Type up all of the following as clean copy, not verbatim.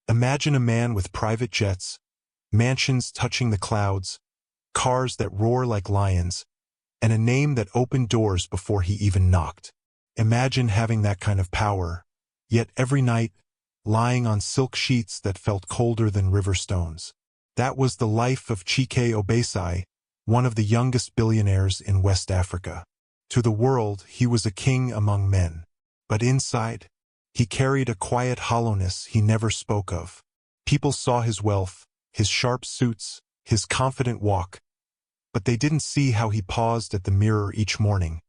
Imagine a man with private jets, mansions touching the clouds, cars that roar like lions, and a name that opened doors before he even knocked. Imagine having that kind of power, yet every night, lying on silk sheets that felt colder than river stones. That was the life of Chike Obesai, one of the youngest billionaires in West Africa. To the world, he was a king among men. But inside, he carried a quiet hollowness he never spoke of. People saw his wealth, his sharp suits, his confident walk, but they didn't see how he paused at the mirror each morning,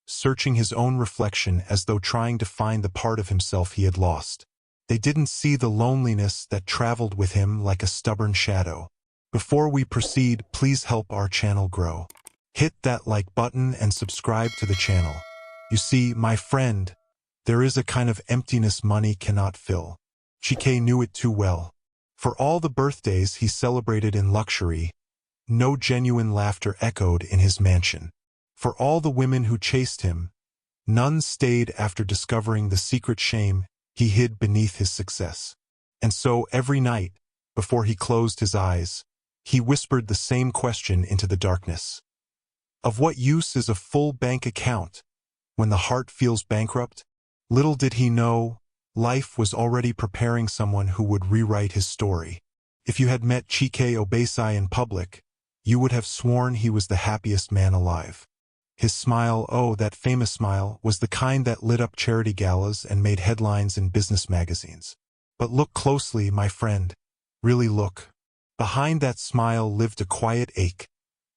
searching his own reflection as though trying to find the part of himself he had lost. They didn't see the loneliness that traveled with him like a stubborn shadow. Before we proceed, please help our channel grow. Hit that like button and subscribe to the channel. You see, my friend, there is a kind of emptiness money cannot fill. Chike knew it too well. For all the birthdays he celebrated in luxury, no genuine laughter echoed in his mansion. For all the women who chased him, none stayed after discovering the secret shame he hid beneath his success. And so every night, before he closed his eyes, he whispered the same question into the darkness. Of what use is a full bank account when the heart feels bankrupt? Little did he know, life was already preparing someone who would rewrite his story. If you had met Chike Obesai in public, you would have sworn he was the happiest man alive. His smile, oh, that famous smile, was the kind that lit up charity galas and made headlines in business magazines. But look closely, my friend. Really look. Behind that smile lived a quiet ache,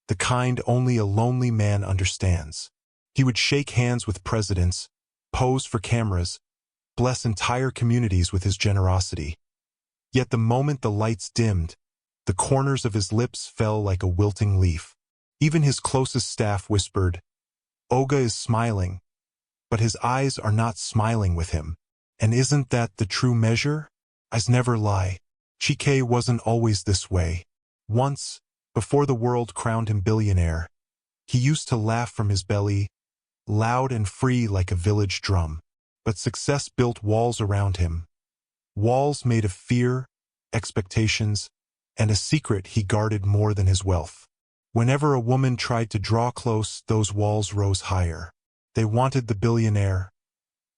the kind only a lonely man understands. He would shake hands with presidents, pose for cameras, bless entire communities with his generosity. Yet the moment the lights dimmed, the corners of his lips fell like a wilting leaf. Even his closest staff whispered, "Oga is smiling, but his eyes are not smiling with him." And isn't that the true measure? Eyes never lie. Chike wasn't always this way. Once, before the world crowned him billionaire, he used to laugh from his belly, loud and free like a village drum. But success built walls around him. Walls made of fear, expectations, and a secret he guarded more than his wealth. Whenever a woman tried to draw close, those walls rose higher. They wanted the billionaire,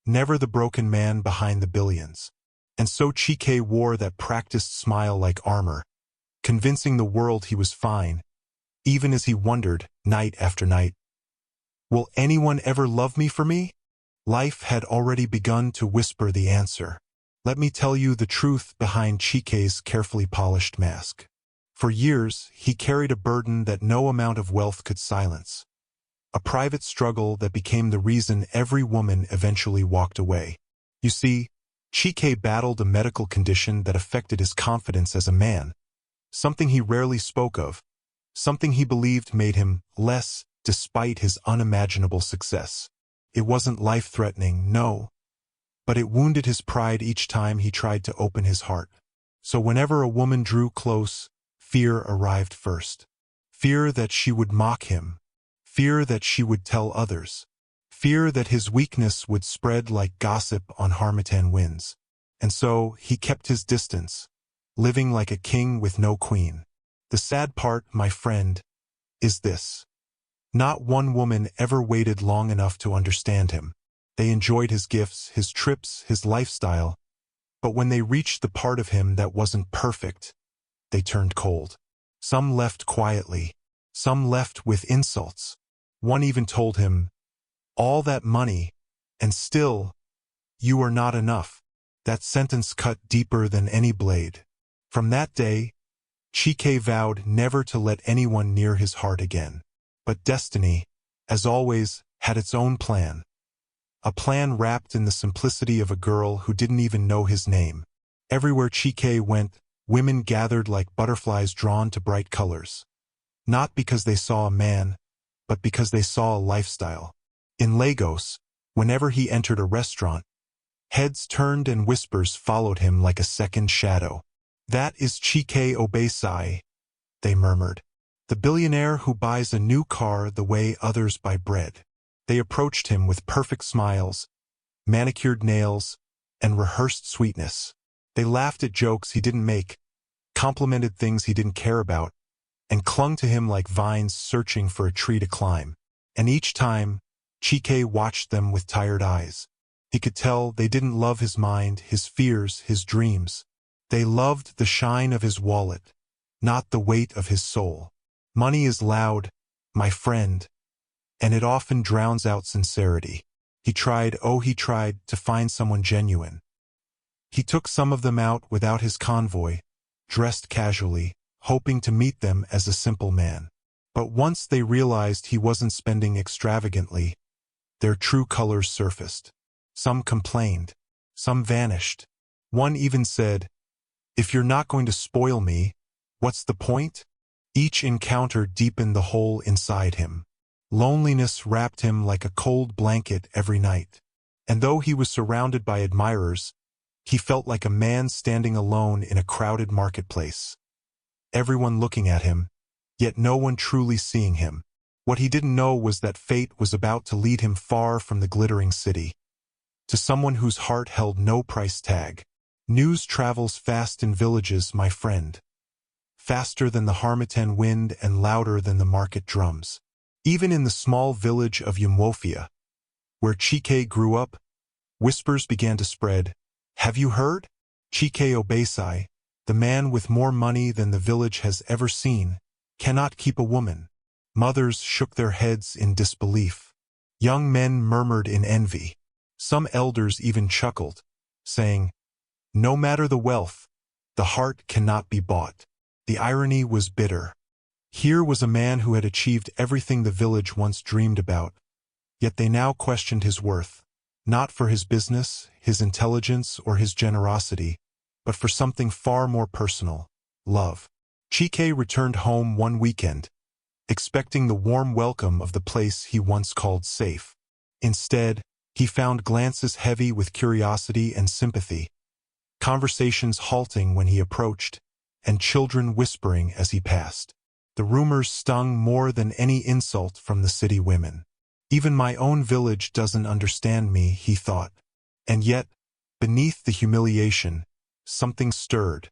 never the broken man behind the billions. And so Chike wore that practiced smile like armor, convincing the world he was fine, even as he wondered, night after night, will anyone ever love me for me? Life had already begun to whisper the answer. Let me tell you the truth behind Chike's carefully polished mask. For years, he carried a burden that no amount of wealth could silence. A private struggle that became the reason every woman eventually walked away. You see, Chike battled a medical condition that affected his confidence as a man, something he rarely spoke of, something he believed made him less despite his unimaginable success. It wasn't life-threatening, no, but it wounded his pride each time he tried to open his heart. So whenever a woman drew close, fear arrived first. Fear that she would mock him, fear that she would tell others, fear that his weakness would spread like gossip on harmattan winds. And so he kept his distance, living like a king with no queen. The sad part, my friend, is this. Not one woman ever waited long enough to understand him. They enjoyed his gifts, his trips, his lifestyle, but when they reached the part of him that wasn't perfect, they turned cold. Some left quietly, some left with insults. One even told him, "All that money, and still, you are not enough." That sentence cut deeper than any blade. From that day, Chike vowed never to let anyone near his heart again. But destiny, as always, had its own plan. A plan wrapped in the simplicity of a girl who didn't even know his name. Everywhere Chike went, women gathered like butterflies drawn to bright colors. Not because they saw a man, but because they saw a lifestyle. In Lagos, whenever he entered a restaurant, heads turned and whispers followed him like a second shadow. "That is Chike Obesai," they murmured. "The billionaire who buys a new car the way others buy bread." They approached him with perfect smiles, manicured nails, and rehearsed sweetness. They laughed at jokes he didn't make, complimented things he didn't care about, and clung to him like vines searching for a tree to climb. And each time, Chike watched them with tired eyes. He could tell they didn't love his mind, his fears, his dreams. They loved the shine of his wallet, not the weight of his soul. Money is loud, my friend, and it often drowns out sincerity. He tried to find someone genuine. He took some of them out without his convoy, dressed casually, hoping to meet them as a simple man. But once they realized he wasn't spending extravagantly, their true colors surfaced. Some complained. Some vanished. One even said, "If you're not going to spoil me, what's the point?" Each encounter deepened the hole inside him. Loneliness wrapped him like a cold blanket every night. And though he was surrounded by admirers, he felt like a man standing alone in a crowded marketplace. Everyone looking at him, yet no one truly seeing him. What he didn't know was that fate was about to lead him far from the glittering city, to someone whose heart held no price tag. News travels fast in villages, my friend. Faster than the Harmattan wind and louder than the market drums. Even in the small village of Umwofia, where Chike grew up, whispers began to spread. Have you heard? Chike Obesai, the man with more money than the village has ever seen, cannot keep a woman. Mothers shook their heads in disbelief. Young men murmured in envy. Some elders even chuckled, saying, "No matter the wealth, the heart cannot be bought." The irony was bitter. Here was a man who had achieved everything the village once dreamed about, yet they now questioned his worth, not for his business, his intelligence, or his generosity, but for something far more personal: love. Chike returned home one weekend, expecting the warm welcome of the place he once called safe. Instead, he found glances heavy with curiosity and sympathy, conversations halting when he approached, and children whispering as he passed. The rumors stung more than any insult from the city women. Even my own village doesn't understand me, he thought. And yet, beneath the humiliation, something stirred.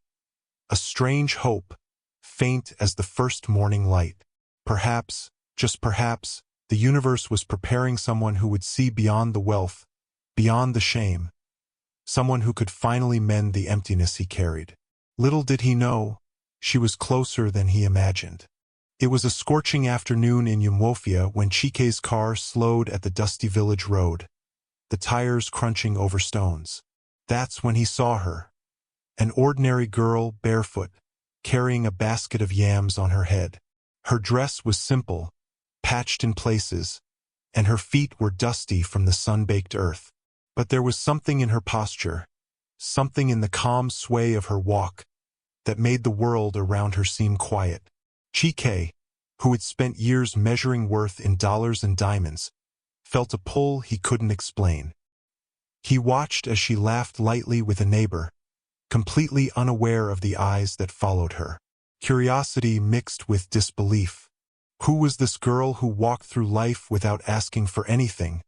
A strange hope, faint as the first morning light. Perhaps, just perhaps, the universe was preparing someone who would see beyond the wealth, beyond the shame. Someone who could finally mend the emptiness he carried. Little did he know, she was closer than he imagined. It was a scorching afternoon in Umwofia when Chike's car slowed at the dusty village road, the tires crunching over stones. That's when he saw her. An ordinary girl, barefoot, carrying a basket of yams on her head. Her dress was simple, patched in places, and her feet were dusty from the sun-baked earth. But there was something in her posture, something in the calm sway of her walk, that made the world around her seem quiet. Chike, who had spent years measuring worth in dollars and diamonds, felt a pull he couldn't explain. He watched as she laughed lightly with a neighbor, completely unaware of the eyes that followed her. Curiosity mixed with disbelief. Who was this girl who walked through life without asking for anything?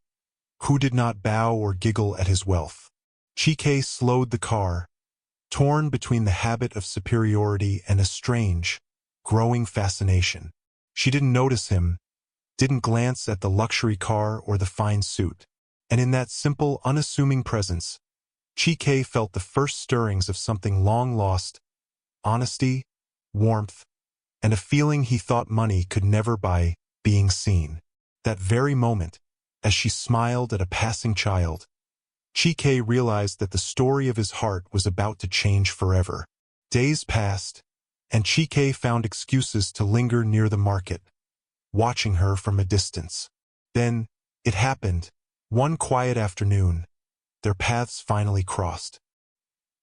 Who did not bow or giggle at his wealth? Chike slowed the car, torn between the habit of superiority and a strange, growing fascination. She didn't notice him, didn't glance at the luxury car or the fine suit. And in that simple, unassuming presence, Chike felt the first stirrings of something long lost: honesty, warmth, and a feeling he thought money could never buy: being seen. That very moment, as she smiled at a passing child, Chike realized that the story of his heart was about to change forever. Days passed, and Chike found excuses to linger near the market, watching her from a distance. Then, it happened. One quiet afternoon, their paths finally crossed.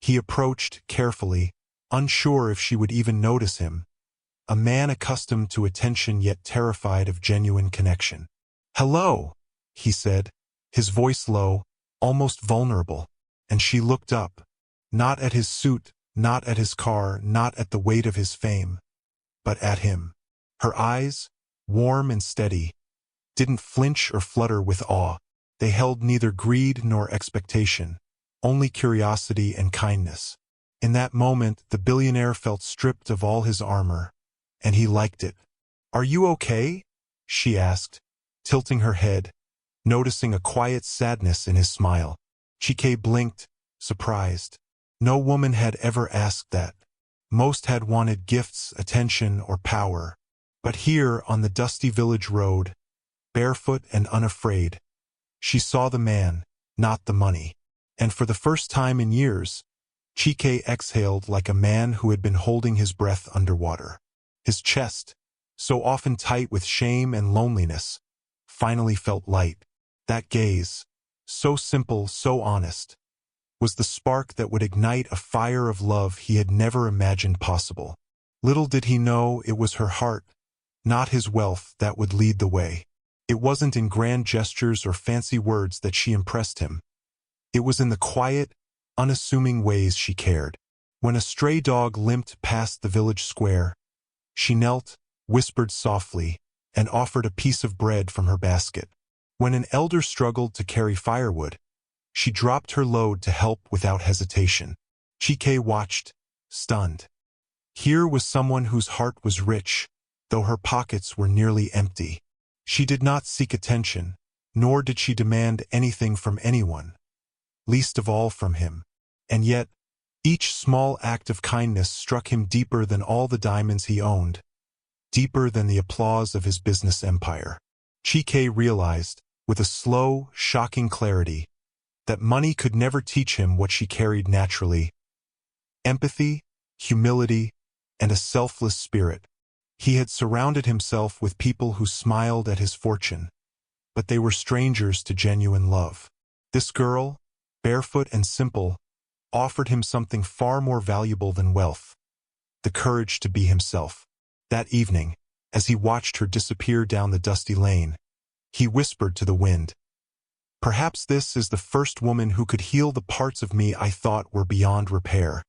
He approached carefully, unsure if she would even notice him, a man accustomed to attention yet terrified of genuine connection. "Hello," he said, his voice low, almost vulnerable, and she looked up, not at his suit, not at his car, not at the weight of his fame, but at him. Her eyes, warm and steady, didn't flinch or flutter with awe. They held neither greed nor expectation, only curiosity and kindness. In that moment, the billionaire felt stripped of all his armor, and he liked it. "Are you okay?" she asked, tilting her head, noticing a quiet sadness in his smile. Chike blinked, surprised. No woman had ever asked that. Most had wanted gifts, attention, or power. But here, on the dusty village road, barefoot and unafraid, she saw the man, not the money. And for the first time in years, Chike exhaled like a man who had been holding his breath underwater. His chest, so often tight with shame and loneliness, finally felt light. That gaze, so simple, so honest, was the spark that would ignite a fire of love he had never imagined possible. Little did he know it was her heart, not his wealth, that would lead the way. It wasn't in grand gestures or fancy words that she impressed him. It was in the quiet, unassuming ways she cared. When a stray dog limped past the village square, she knelt, whispered softly, and offered a piece of bread from her basket. When an elder struggled to carry firewood, she dropped her load to help without hesitation. Chike watched, stunned. Here was someone whose heart was rich, though her pockets were nearly empty. She did not seek attention, nor did she demand anything from anyone, least of all from him. And yet, each small act of kindness struck him deeper than all the diamonds he owned, deeper than the applause of his business empire. Chike realized, with a slow, shocking clarity, that money could never teach him what she carried naturally: empathy, humility, and a selfless spirit. He had surrounded himself with people who smiled at his fortune, but they were strangers to genuine love. This girl, barefoot and simple, offered him something far more valuable than wealth: the courage to be himself. That evening, as he watched her disappear down the dusty lane, he whispered to the wind, "Perhaps this is the first woman who could heal the parts of me I thought were beyond repair."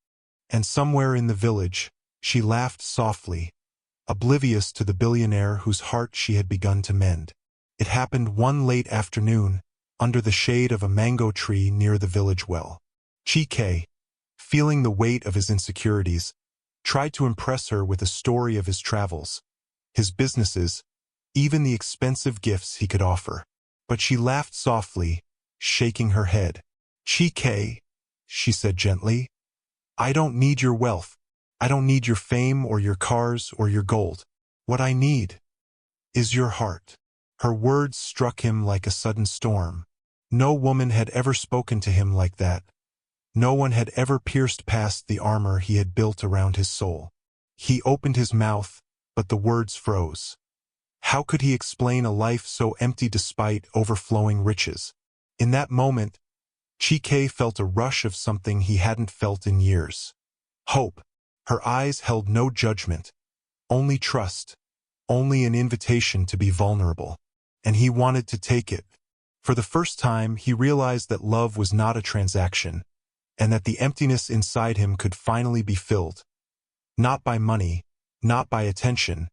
And somewhere in the village, she laughed softly, oblivious to the billionaire whose heart she had begun to mend. It happened one late afternoon, under the shade of a mango tree near the village well. Chike, feeling the weight of his insecurities, tried to impress her with a story of his travels, his businesses, even the expensive gifts he could offer. But she laughed softly, shaking her head. "Chike," she said gently, "I don't need your wealth. I don't need your fame or your cars or your gold. What I need is your heart." Her words struck him like a sudden storm. No woman had ever spoken to him like that. No one had ever pierced past the armor he had built around his soul. He opened his mouth, but the words froze. How could he explain a life so empty despite overflowing riches? In that moment, Chike felt a rush of something he hadn't felt in years: hope. Her eyes held no judgment, only trust, only an invitation to be vulnerable. And he wanted to take it. For the first time, he realized that love was not a transaction, and that the emptiness inside him could finally be filled, not by money, not by attention,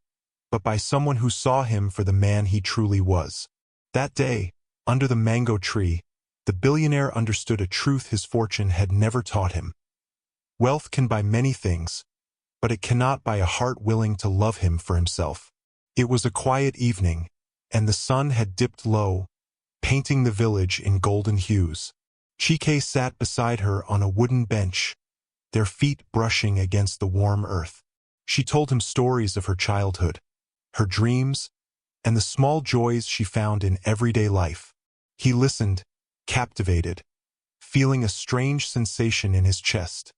but by someone who saw him for the man he truly was. That day, under the mango tree, the billionaire understood a truth his fortune had never taught him. Wealth can buy many things, but it cannot buy a heart willing to love him for himself. It was a quiet evening, and the sun had dipped low, painting the village in golden hues. Chike sat beside her on a wooden bench, their feet brushing against the warm earth. She told him stories of her childhood, her dreams, and the small joys she found in everyday life. He listened, captivated, feeling a strange sensation in his chest,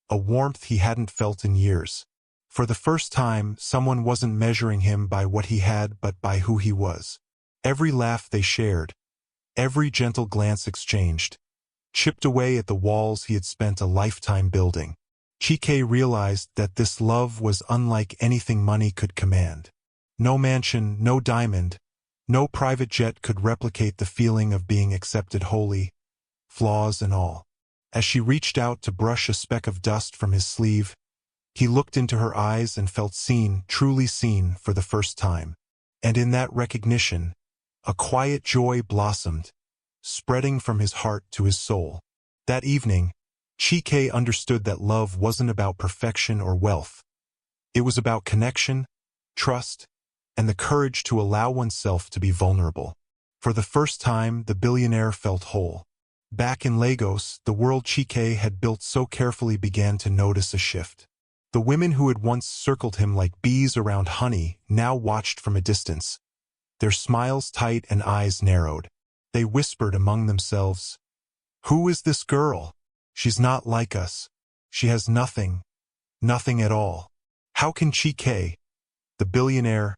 a warmth he hadn't felt in years. For the first time, someone wasn't measuring him by what he had but by who he was. Every laugh they shared, every gentle glance exchanged, chipped away at the walls he had spent a lifetime building. Chike realized that this love was unlike anything money could command. No mansion, no diamond, no private jet could replicate the feeling of being accepted wholly, flaws and all. As she reached out to brush a speck of dust from his sleeve, he looked into her eyes and felt seen, truly seen, for the first time. And in that recognition, a quiet joy blossomed, spreading from his heart to his soul. That evening, Chike understood that love wasn't about perfection or wealth. It was about connection, trust, and the courage to allow oneself to be vulnerable. For the first time, the billionaire felt whole. Back in Lagos, the world Chike had built so carefully began to notice a shift. The women who had once circled him like bees around honey now watched from a distance, their smiles tight and eyes narrowed. They whispered among themselves, "Who is this girl? She's not like us. She has nothing, nothing at all. How can Chike, the billionaire,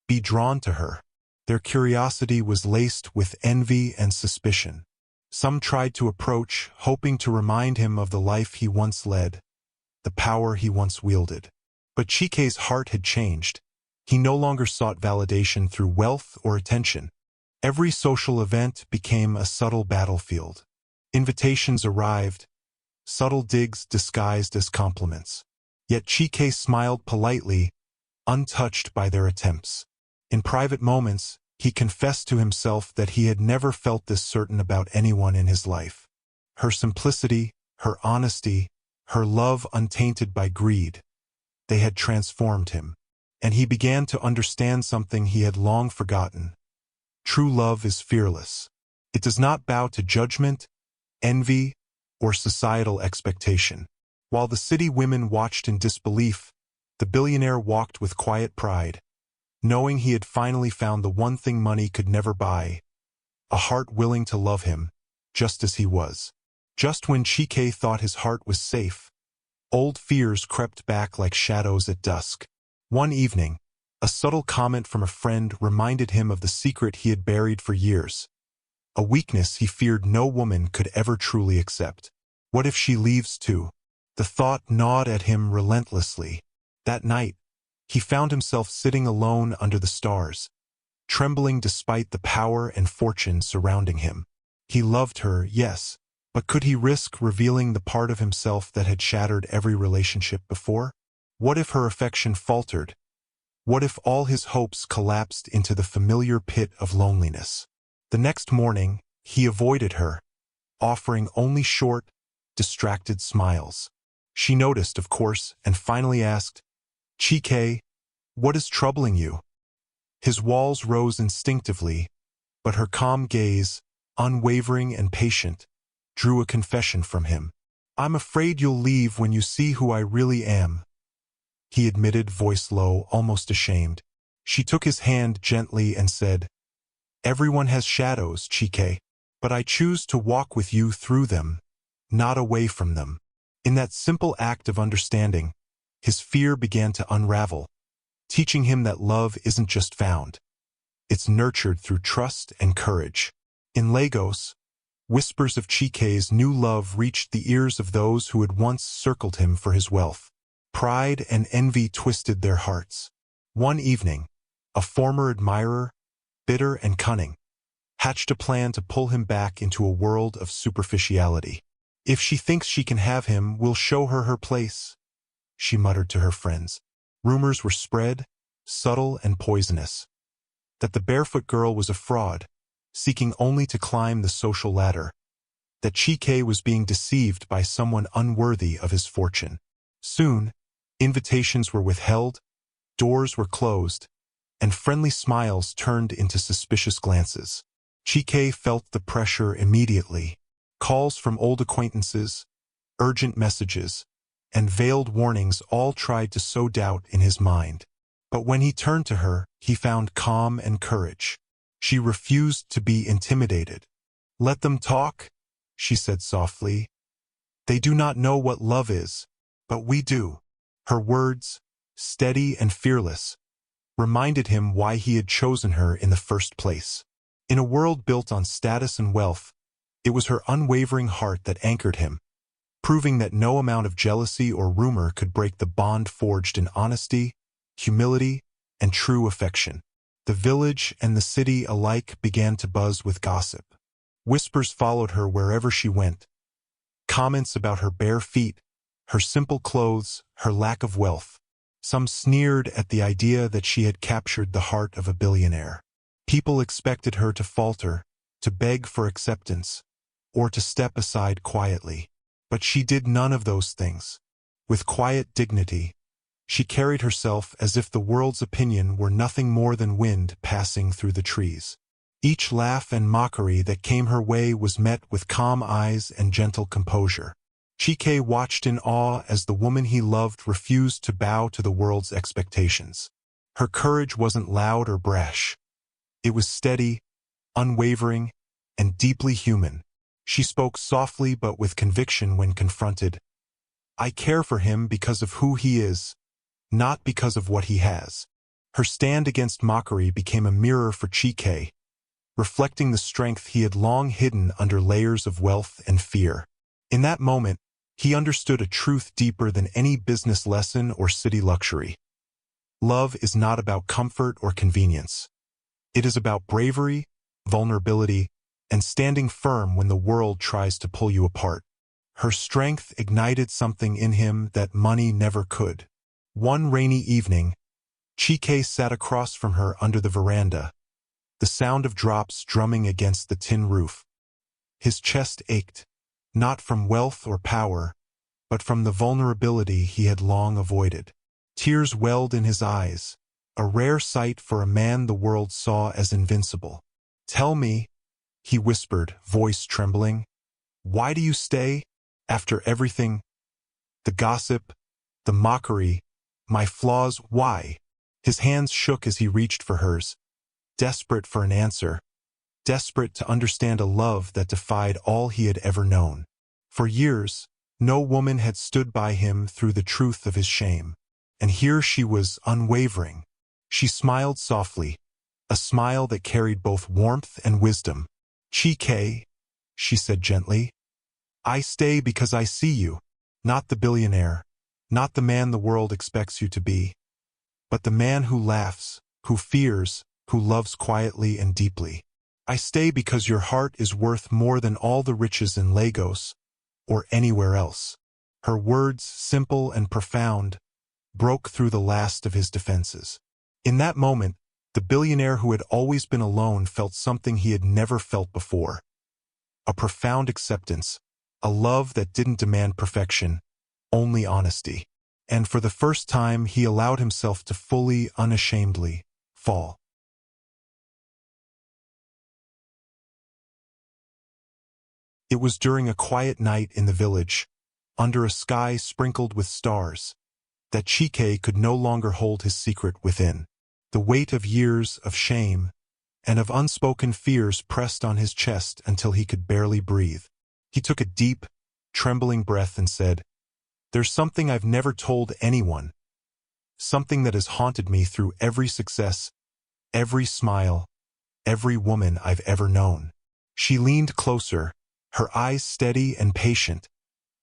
be drawn to her?" Their curiosity was laced with envy and suspicion. Some tried to approach, hoping to remind him of the life he once led, the power he once wielded. But Chike's heart had changed. He no longer sought validation through wealth or attention. Every social event became a subtle battlefield. Invitations arrived, subtle digs disguised as compliments. Yet Chike smiled politely, untouched by their attempts. In private moments, he confessed to himself that he had never felt this certain about anyone in his life. Her simplicity, her honesty, her love untainted by greed, they had transformed him. And he began to understand something he had long forgotten. True love is fearless. It does not bow to judgment, envy, or societal expectation. While the city women watched in disbelief, the billionaire walked with quiet pride, knowing he had finally found the one thing money could never buy, a heart willing to love him, just as he was. Just when Chike thought his heart was safe, old fears crept back like shadows at dusk. One evening, a subtle comment from a friend reminded him of the secret he had buried for years, a weakness he feared no woman could ever truly accept. What if she leaves too? The thought gnawed at him relentlessly. That night, he found himself sitting alone under the stars, trembling despite the power and fortune surrounding him. He loved her, yes, but could he risk revealing the part of himself that had shattered every relationship before? What if her affection faltered? What if all his hopes collapsed into the familiar pit of loneliness? The next morning, he avoided her, offering only short, distracted smiles. She noticed, of course, and finally asked, "Chike, what is troubling you?" His walls rose instinctively, but her calm gaze, unwavering and patient, drew a confession from him. "I'm afraid you'll leave when you see who I really am," he admitted, voice low, almost ashamed. She took his hand gently and said, "Everyone has shadows, Chike, but I choose to walk with you through them, not away from them." In that simple act of understanding, his fear began to unravel, teaching him that love isn't just found. It's nurtured through trust and courage. In Lagos, whispers of Chike's new love reached the ears of those who had once circled him for his wealth. Pride and envy twisted their hearts. One evening, a former admirer, bitter and cunning, hatched a plan to pull him back into a world of superficiality. "If she thinks she can have him, we'll show her her place," she muttered to her friends. Rumors were spread, subtle and poisonous, that the barefoot girl was a fraud, seeking only to climb the social ladder, that Chike was being deceived by someone unworthy of his fortune. Soon, invitations were withheld, doors were closed, and friendly smiles turned into suspicious glances. Chike felt the pressure immediately. Calls from old acquaintances, urgent messages, and veiled warnings all tried to sow doubt in his mind. But when he turned to her, he found calm and courage. She refused to be intimidated. "Let them talk," she said softly. "They do not know what love is, but we do." Her words, steady and fearless, reminded him why he had chosen her in the first place. In a world built on status and wealth, it was her unwavering heart that anchored him, proving that no amount of jealousy or rumor could break the bond forged in honesty, humility, and true affection. The village and the city alike began to buzz with gossip. Whispers followed her wherever she went. Comments about her bare feet, her simple clothes, her lack of wealth. Some sneered at the idea that she had captured the heart of a billionaire. People expected her to falter, to beg for acceptance, or to step aside quietly. But she did none of those things. With quiet dignity, she carried herself as if the world's opinion were nothing more than wind passing through the trees. Each laugh and mockery that came her way was met with calm eyes and gentle composure. Chike watched in awe as the woman he loved refused to bow to the world's expectations. Her courage wasn't loud or brash. It was steady, unwavering, and deeply human. She spoke softly but with conviction when confronted. "I care for him because of who he is, not because of what he has." Her stand against mockery became a mirror for Chike, reflecting the strength he had long hidden under layers of wealth and fear. In that moment, he understood a truth deeper than any business lesson or city luxury. Love is not about comfort or convenience. It is about bravery, vulnerability, and standing firm when the world tries to pull you apart. Her strength ignited something in him that money never could. One rainy evening, Chike sat across from her under the veranda, the sound of drops drumming against the tin roof. His chest ached, not from wealth or power, but from the vulnerability he had long avoided. Tears welled in his eyes, a rare sight for a man the world saw as invincible. "Tell me," he whispered, voice trembling, "why do you stay? After everything, the gossip, the mockery, my flaws, why?" His hands shook as he reached for hers, desperate for an answer, desperate to understand a love that defied all he had ever known. For years, no woman had stood by him through the truth of his shame. And here she was, unwavering. She smiled softly, a smile that carried both warmth and wisdom. "Chike," she said gently, "I stay because I see you, not the billionaire, not the man the world expects you to be, but the man who laughs, who fears, who loves quietly and deeply. I stay because your heart is worth more than all the riches in Lagos or anywhere else." Her words, simple and profound, broke through the last of his defenses. In that moment, the billionaire who had always been alone felt something he had never felt before. A profound acceptance, a love that didn't demand perfection, only honesty. And for the first time, he allowed himself to fully, unashamedly fall. It was during a quiet night in the village, under a sky sprinkled with stars, that Chike could no longer hold his secret within. The weight of years of shame and of unspoken fears pressed on his chest until he could barely breathe. He took a deep, trembling breath and said, "There's something I've never told anyone, something that has haunted me through every success, every smile, every woman I've ever known." She leaned closer, her eyes steady and patient,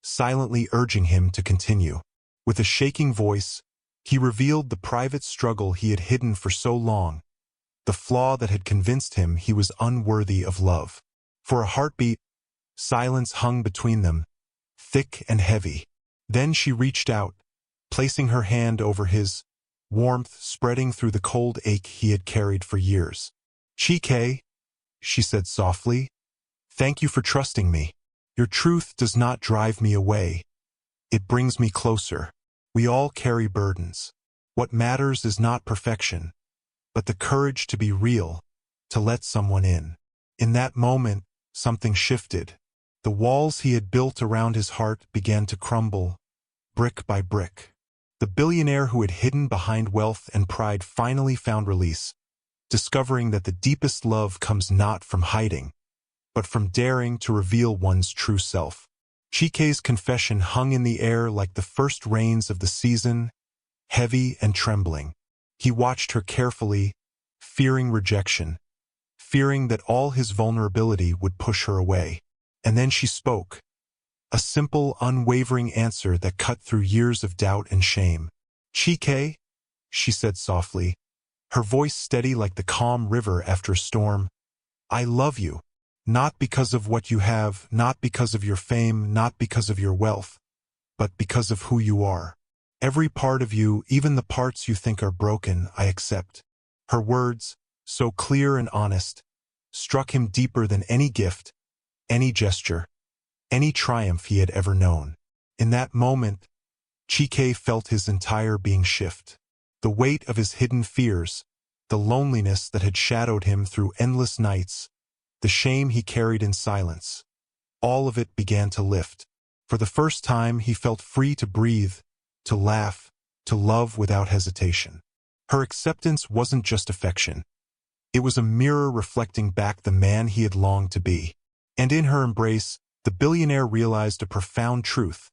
silently urging him to continue. With a shaking voice, he revealed the private struggle he had hidden for so long, the flaw that had convinced him he was unworthy of love. For a heartbeat, silence hung between them, thick and heavy. Then she reached out, placing her hand over his, warmth spreading through the cold ache he had carried for years. "Chike," she said softly, "thank you for trusting me. Your truth does not drive me away. It brings me closer. We all carry burdens. What matters is not perfection, but the courage to be real, to let someone in." In that moment, something shifted. The walls he had built around his heart began to crumble, brick by brick. The billionaire who had hidden behind wealth and pride finally found release, discovering that the deepest love comes not from hiding, but from daring to reveal one's true self. Chike's confession hung in the air like the first rains of the season, heavy and trembling. He watched her carefully, fearing rejection, fearing that all his vulnerability would push her away. And then she spoke, a simple, unwavering answer that cut through years of doubt and shame. "Chike," she said softly, her voice steady like the calm river after a storm, "I love you. Not because of what you have, not because of your fame, not because of your wealth, but because of who you are. Every part of you, even the parts you think are broken, I accept." Her words, so clear and honest, struck him deeper than any gift, any gesture, any triumph he had ever known. In that moment, Chike felt his entire being shift. The weight of his hidden fears, the loneliness that had shadowed him through endless nights, the shame he carried in silence, all of it began to lift. For the first time, he felt free to breathe, to laugh, to love without hesitation. Her acceptance wasn't just affection. It was a mirror reflecting back the man he had longed to be. And in her embrace, the billionaire realized a profound truth.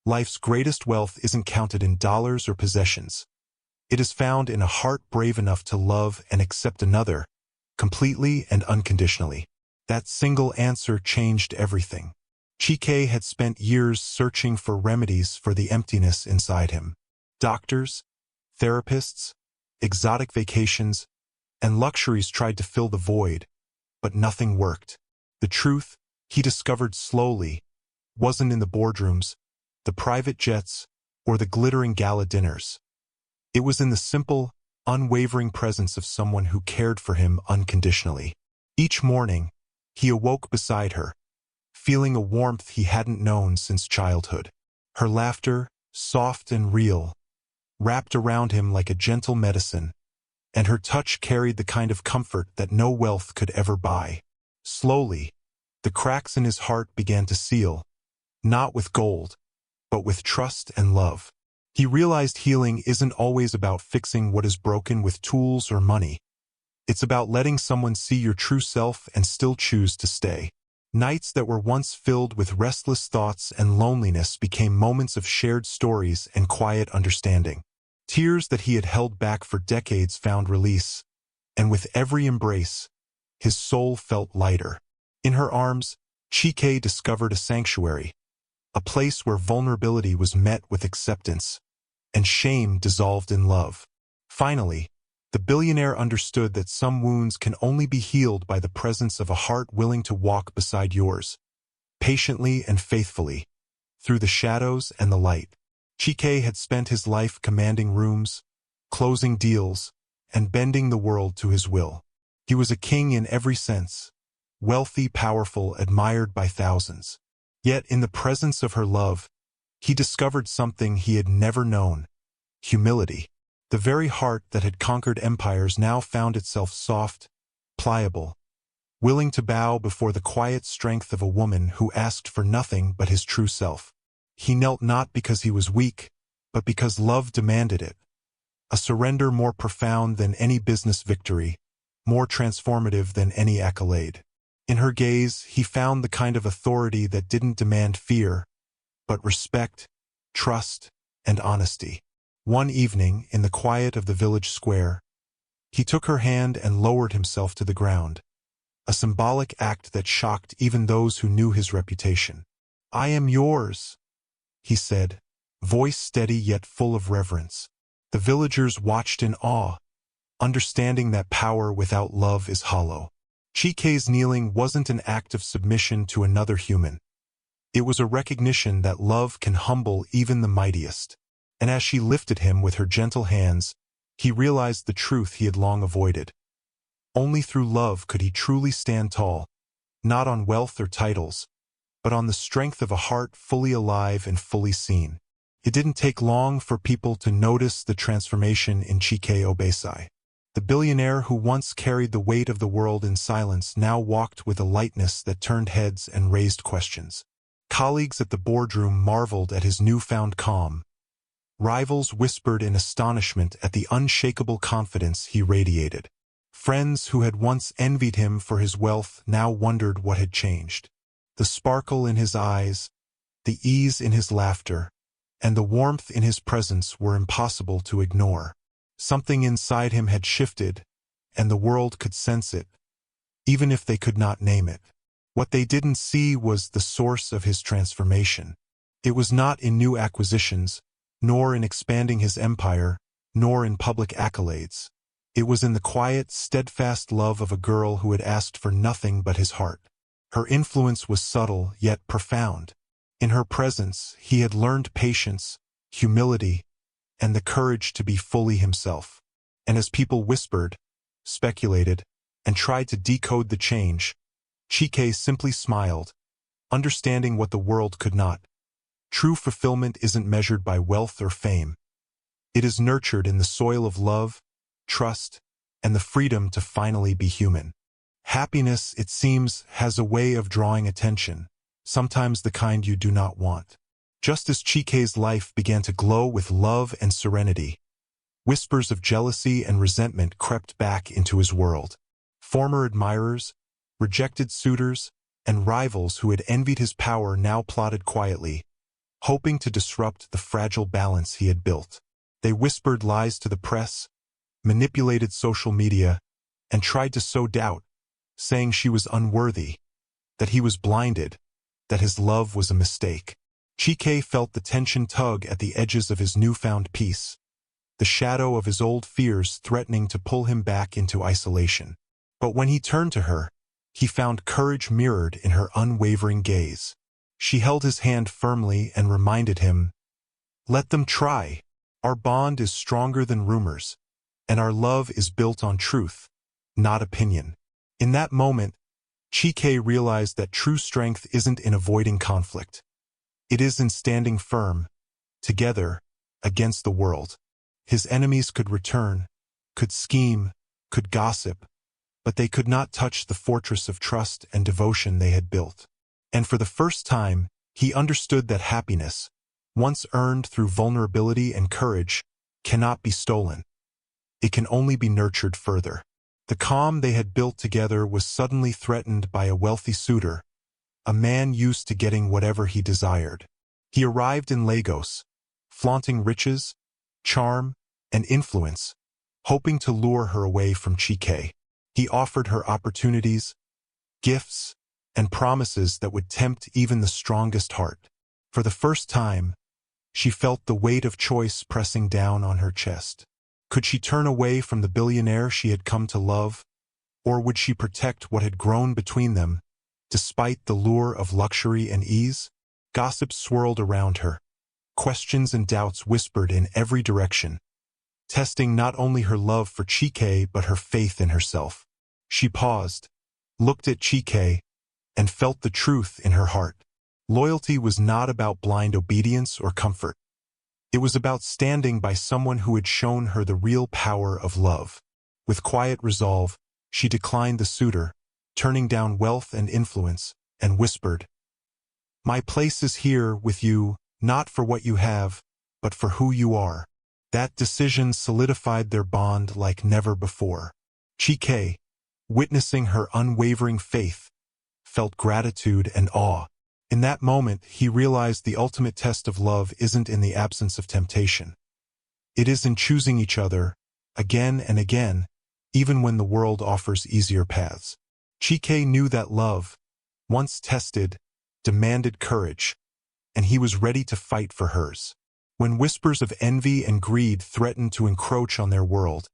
Life's greatest wealth isn't counted in dollars or possessions. It is found in a heart brave enough to love and accept another, completely and unconditionally. That single answer changed everything. Chike had spent years searching for remedies for the emptiness inside him. Doctors, therapists, exotic vacations, and luxuries tried to fill the void, but nothing worked. The truth, he discovered slowly, wasn't in the boardrooms, the private jets, or the glittering gala dinners. It was in the simple, unwavering presence of someone who cared for him unconditionally. Each morning, he awoke beside her, feeling a warmth he hadn't known since childhood. Her laughter, soft and real, wrapped around him like a gentle medicine, and her touch carried the kind of comfort that no wealth could ever buy. Slowly, the cracks in his heart began to seal, not with gold, but with trust and love. He realized healing isn't always about fixing what is broken with tools or money. It's about letting someone see your true self and still choose to stay. Nights that were once filled with restless thoughts and loneliness became moments of shared stories and quiet understanding. Tears that he had held back for decades found release, and with every embrace, his soul felt lighter. In her arms, Chike discovered a sanctuary, a place where vulnerability was met with acceptance, and shame dissolved in love. Finally, the billionaire understood that some wounds can only be healed by the presence of a heart willing to walk beside yours, patiently and faithfully, through the shadows and the light. Chike had spent his life commanding rooms, closing deals, and bending the world to his will. He was a king in every sense, wealthy, powerful, admired by thousands. Yet in the presence of her love, he discovered something he had never known: humility. The very heart that had conquered empires now found itself soft, pliable, willing to bow before the quiet strength of a woman who asked for nothing but his true self. He knelt not because he was weak, but because love demanded it, a surrender more profound than any business victory, more transformative than any accolade. In her gaze, he found the kind of authority that didn't demand fear, but respect, trust, and honesty. One evening, in the quiet of the village square, he took her hand and lowered himself to the ground, a symbolic act that shocked even those who knew his reputation. "I am yours," he said, voice steady yet full of reverence. The villagers watched in awe, understanding that power without love is hollow. Chike's kneeling wasn't an act of submission to another human. It was a recognition that love can humble even the mightiest. And as she lifted him with her gentle hands, he realized the truth he had long avoided. Only through love could he truly stand tall, not on wealth or titles, but on the strength of a heart fully alive and fully seen. It didn't take long for people to notice the transformation in Chike Obesai. The billionaire who once carried the weight of the world in silence now walked with a lightness that turned heads and raised questions. Colleagues at the boardroom marveled at his newfound calm. Rivals whispered in astonishment at the unshakable confidence he radiated. Friends who had once envied him for his wealth now wondered what had changed. The sparkle in his eyes, the ease in his laughter, and the warmth in his presence were impossible to ignore. Something inside him had shifted, and the world could sense it, even if they could not name it. What they didn't see was the source of his transformation. It was not in new acquisitions, nor in expanding his empire, nor in public accolades. It was in the quiet, steadfast love of a girl who had asked for nothing but his heart. Her influence was subtle, yet profound. In her presence, he had learned patience, humility, and the courage to be fully himself. And as people whispered, speculated, and tried to decode the change, Chike simply smiled, understanding what the world could not. True fulfillment isn't measured by wealth or fame. It is nurtured in the soil of love, trust, and the freedom to finally be human. Happiness, it seems, has a way of drawing attention, sometimes the kind you do not want. Just as Chike's life began to glow with love and serenity, whispers of jealousy and resentment crept back into his world. Former admirers, rejected suitors, and rivals who had envied his power now plotted quietly, hoping to disrupt the fragile balance he had built. They whispered lies to the press, manipulated social media, and tried to sow doubt, saying she was unworthy, that he was blinded, that his love was a mistake. Chike felt the tension tug at the edges of his newfound peace, the shadow of his old fears threatening to pull him back into isolation. But when he turned to her, he found courage mirrored in her unwavering gaze. She held his hand firmly and reminded him, "Let them try. Our bond is stronger than rumors, and our love is built on truth, not opinion." In that moment, Chike realized that true strength isn't in avoiding conflict. It is in standing firm, together, against the world. His enemies could return, could scheme, could gossip, but they could not touch the fortress of trust and devotion they had built. And for the first time, he understood that happiness, once earned through vulnerability and courage, cannot be stolen. It can only be nurtured further. The calm they had built together was suddenly threatened by a wealthy suitor, a man used to getting whatever he desired. He arrived in Lagos, flaunting riches, charm, and influence, hoping to lure her away from Chike. He offered her opportunities, gifts, and promises that would tempt even the strongest heart. For the first time, she felt the weight of choice pressing down on her chest. Could she turn away from the billionaire she had come to love, or would she protect what had grown between them, despite the lure of luxury and ease? Gossip swirled around her. Questions and doubts whispered in every direction, testing not only her love for Chike but her faith in herself. She paused, looked at Chike, and felt the truth in her heart. Loyalty was not about blind obedience or comfort. It was about standing by someone who had shown her the real power of love. With quiet resolve, she declined the suitor, turning down wealth and influence, and whispered, "My place is here with you, not for what you have, but for who you are." That decision solidified their bond like never before. Chike, witnessing her unwavering faith, felt gratitude and awe. In that moment, he realized the ultimate test of love isn't in the absence of temptation. It is in choosing each other, again and again, even when the world offers easier paths. Chike knew that love, once tested, demanded courage, and he was ready to fight for hers. When whispers of envy and greed threatened to encroach on their world,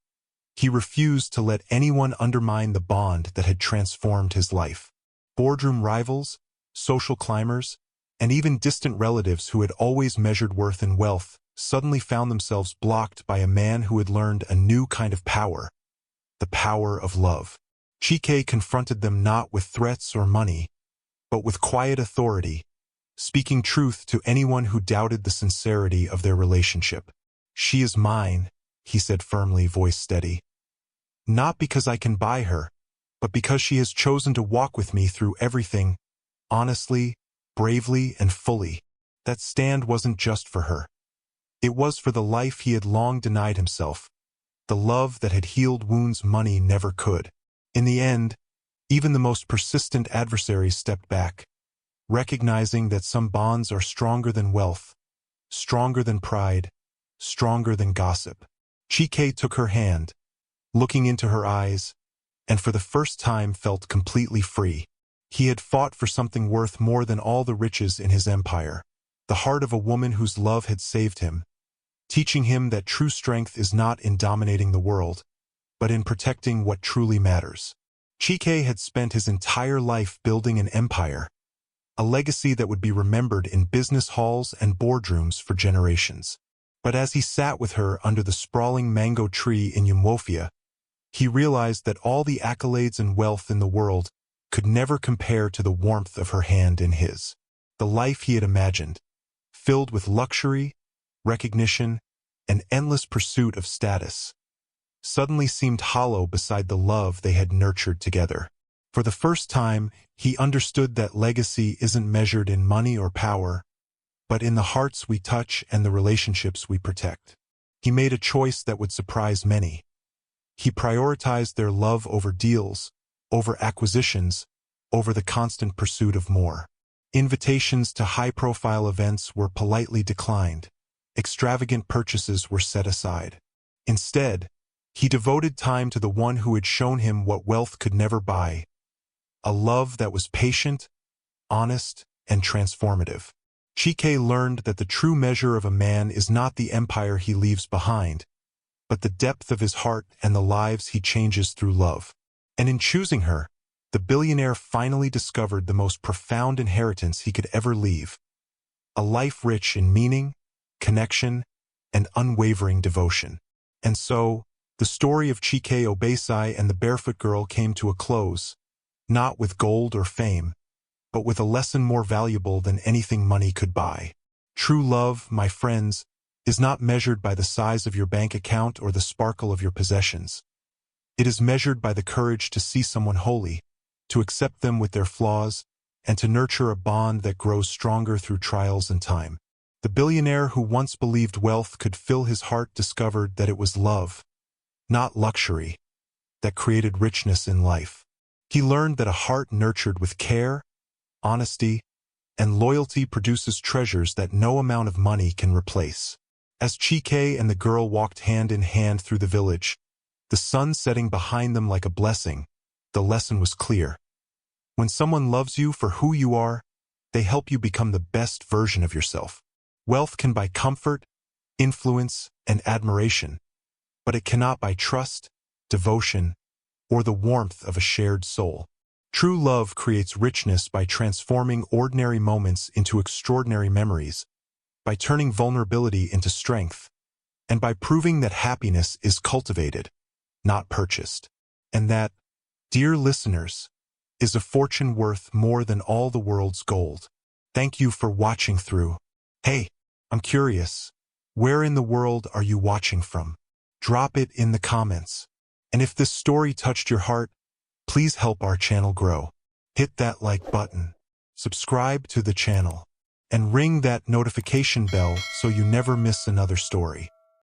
he refused to let anyone undermine the bond that had transformed his life. Boardroom rivals, social climbers, and even distant relatives who had always measured worth in wealth suddenly found themselves blocked by a man who had learned a new kind of power, the power of love. Chike confronted them not with threats or money, but with quiet authority, speaking truth to anyone who doubted the sincerity of their relationship. "She is mine," he said firmly, voice steady. "Not because I can buy her, but because she has chosen to walk with me through everything, honestly, bravely, and fully." That stand wasn't just for her. It was for the life he had long denied himself, the love that had healed wounds money never could. In the end, even the most persistent adversaries stepped back, recognizing that some bonds are stronger than wealth, stronger than pride, stronger than gossip. Chike took her hand, looking into her eyes, and for the first time felt completely free. He had fought for something worth more than all the riches in his empire, the heart of a woman whose love had saved him, teaching him that true strength is not in dominating the world, but in protecting what truly matters. Chike had spent his entire life building an empire, a legacy that would be remembered in business halls and boardrooms for generations. But as he sat with her under the sprawling mango tree in Umuofia, he realized that all the accolades and wealth in the world could never compare to the warmth of her hand in his. The life he had imagined, filled with luxury, recognition, and endless pursuit of status, suddenly seemed hollow beside the love they had nurtured together. For the first time, he understood that legacy isn't measured in money or power, but in the hearts we touch and the relationships we protect. He made a choice that would surprise many. He prioritized their love over deals, over acquisitions, over the constant pursuit of more. Invitations to high-profile events were politely declined. Extravagant purchases were set aside. Instead, he devoted time to the one who had shown him what wealth could never buy, a love that was patient, honest, and transformative. Chike learned that the true measure of a man is not the empire he leaves behind, but the depth of his heart and the lives he changes through love. And in choosing her, the billionaire finally discovered the most profound inheritance he could ever leave, a life rich in meaning, connection, and unwavering devotion. And so, the story of Chike Obesai and the Barefoot Girl came to a close, not with gold or fame, but with a lesson more valuable than anything money could buy. True love, my friends, is not measured by the size of your bank account or the sparkle of your possessions. It is measured by the courage to see someone holy, to accept them with their flaws, and to nurture a bond that grows stronger through trials and time. The billionaire who once believed wealth could fill his heart discovered that it was love, not luxury, that created richness in life. He learned that a heart nurtured with care, honesty, and loyalty produces treasures that no amount of money can replace. As Chike and the girl walked hand in hand through the village, the sun setting behind them like a blessing, the lesson was clear. When someone loves you for who you are, they help you become the best version of yourself. Wealth can buy comfort, influence, and admiration, but it cannot buy trust, devotion, or the warmth of a shared soul. True love creates richness by transforming ordinary moments into extraordinary memories, by turning vulnerability into strength, and by proving that happiness is cultivated, not purchased. And that, dear listeners, is a fortune worth more than all the world's gold. Thank you for watching through. Hey, I'm curious, where in the world are you watching from? Drop it in the comments. And if this story touched your heart, please help our channel grow. Hit that like button, subscribe to the channel, and ring that notification bell so you never miss another story.